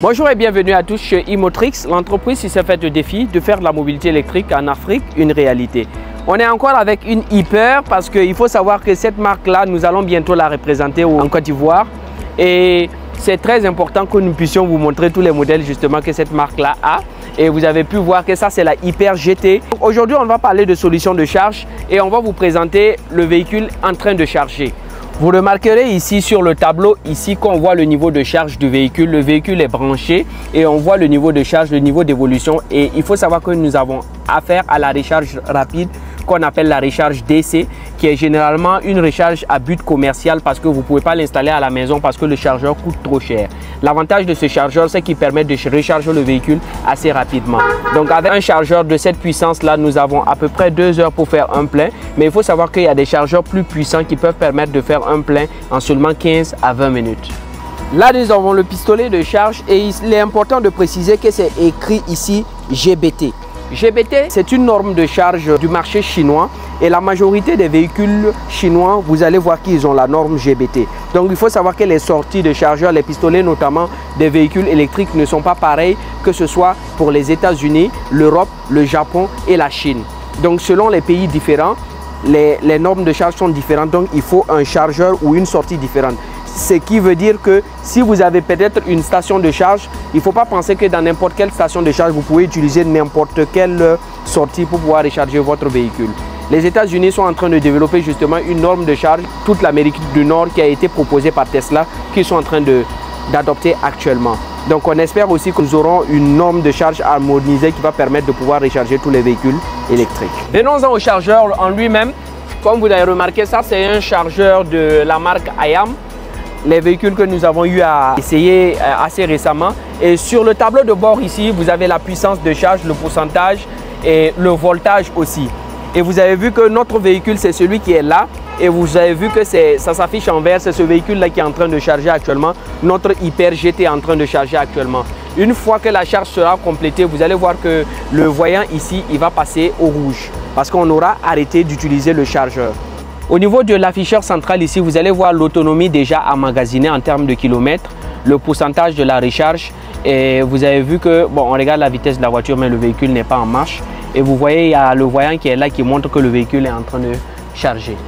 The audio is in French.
Bonjour et bienvenue à tous chez Imotrix, l'entreprise qui s'est faite le défi de faire de la mobilité électrique en Afrique une réalité. On est encore avec une Hyper parce qu'il faut savoir que cette marque-là, nous allons bientôt la représenter en Côte d'Ivoire. Et c'est très important que nous puissions vous montrer tous les modèles justement que cette marque-là a. Et vous avez pu voir que ça, c'est la Hyper GT. Aujourd'hui, on va parler de solutions de charge et on va vous présenter le véhicule en train de charger. Vous remarquerez ici sur le tableau ici qu'on voit le niveau de charge du véhicule. Le véhicule est branché et on voit le niveau de charge, le niveau d'évolution. Et il faut savoir que nous avons affaire à la recharge rapide qu'on appelle la recharge DC, qui est généralement une recharge à but commercial parce que vous ne pouvez pas l'installer à la maison parce que le chargeur coûte trop cher. L'avantage de ce chargeur, c'est qu'il permet de recharger le véhicule assez rapidement. Donc avec un chargeur de cette puissance-là, nous avons à peu près 2 heures pour faire un plein. Mais il faut savoir qu'il y a des chargeurs plus puissants qui peuvent permettre de faire un plein en seulement 15 à 20 minutes. Là, nous avons le pistolet de charge et il est important de préciser que c'est écrit ici GBT. GBT, c'est une norme de charge du marché chinois et la majorité des véhicules chinois, vous allez voir qu'ils ont la norme GBT. Donc il faut savoir que les sorties de chargeurs, les pistolets notamment des véhicules électriques ne sont pas pareils que ce soit pour les États-Unis, l'Europe, le Japon et la Chine. Donc selon les pays différents, les normes de charge sont différentes, donc il faut un chargeur ou une sortie différente. Ce qui veut dire que si vous avez peut-être une station de charge, il ne faut pas penser que dans n'importe quelle station de charge, vous pouvez utiliser n'importe quelle sortie pour pouvoir recharger votre véhicule. Les États-Unis sont en train de développer justement une norme de charge, toute l'Amérique du Nord qui a été proposée par Tesla, qu'ils sont en train d'adopter actuellement. Donc on espère aussi que nous aurons une norme de charge harmonisée qui va permettre de pouvoir recharger tous les véhicules électriques. Venons-en au chargeur en lui-même. Comme vous avez remarqué, ça c'est un chargeur de la marque IAM. Les véhicules que nous avons eu à essayer assez récemment. Et sur le tableau de bord ici, vous avez la puissance de charge, le pourcentage et le voltage aussi. Et vous avez vu que notre véhicule, c'est celui qui est là. Et vous avez vu que ça s'affiche en vert, c'est ce véhicule-là qui est en train de charger actuellement. Notre Hyper GT est en train de charger actuellement. Une fois que la charge sera complétée, vous allez voir que le voyant ici, il va passer au rouge parce qu'on aura arrêté d'utiliser le chargeur. Au niveau de l'afficheur central ici, vous allez voir l'autonomie déjà emmagasinée en termes de kilomètres, le pourcentage de la recharge. Et vous avez vu que, bon, on regarde la vitesse de la voiture, mais le véhicule n'est pas en marche. Et vous voyez, il y a le voyant qui est là qui montre que le véhicule est en train de charger.